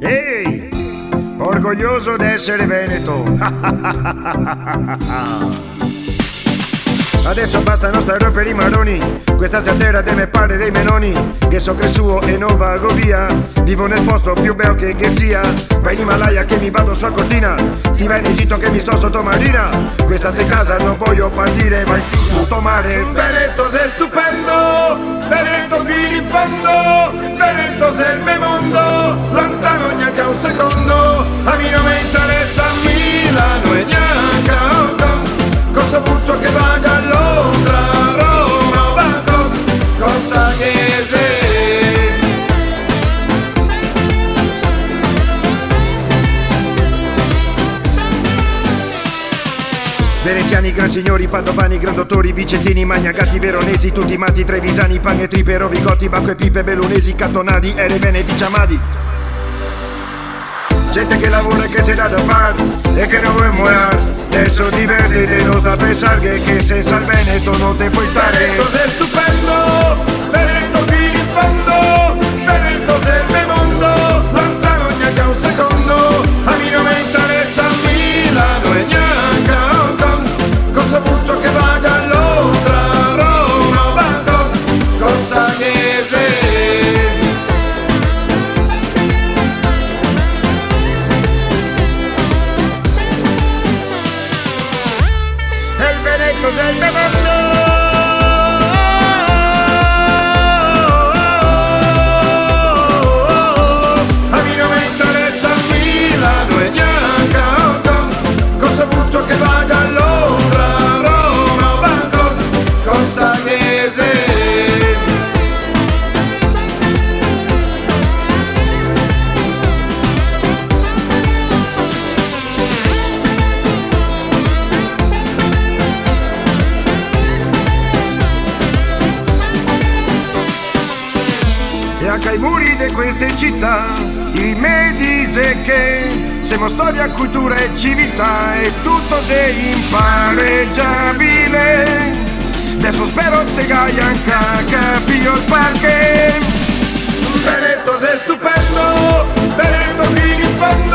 Ehi, orgoglioso d'essere veneto. Adesso basta non stare per i maroni. Questa sera deve pare dei menoni. Che so cresciuto e non vago via. Vivo nel posto più bello che sia. Vai in Himalaya che mi vado su a Cortina. Ti vai in Egitto che mi sto sotto marina. Questa sei casa non voglio partire. Vai tutto mare. Veneto sei stupendo. Veneto filippando. Veneto sei il mio mondo. Lontano neanche un secondo. A me non mi interessa Milano e neanche Hong Kong. Cosa butto che vada a Londra, Roma, Bangkok, cosa che sei. Veneziani, gran signori, padovani, gran dottori, vicentini, magnagati, veronesi, tutti matti, trevisani, panne, tripe, rovigotti, bacco e pipe, bellunesi, cantonadi, ere, veneti, ciamadi. Gente che lavora e che se dà da far e che non vuoi muoia. Adesso divertiti, non sta a pensare che senza il Veneto non te puoi stare. Veneto sei stupendo, Veneto filippando, Veneto sei il mio mondo, lontano neanche un secondo. A me non mi interessa Milano e neanche Hong Kong. Cosa butto che vada a Londra, Roma, Bangkok, cosa che sei. Cos'è il mio mondo? A me non mi interessa Milano e neanche Hong Kong. Cosa butto che vada a Londra, Roma o Bangkok, cosa che sei. E anche ai muri di queste città i me dice che siamo storia, cultura e civiltà e tutto sei impareggiabile. Adesso spero te gai anche capio il perché. Veneto sei stupendo, Veneto filippando.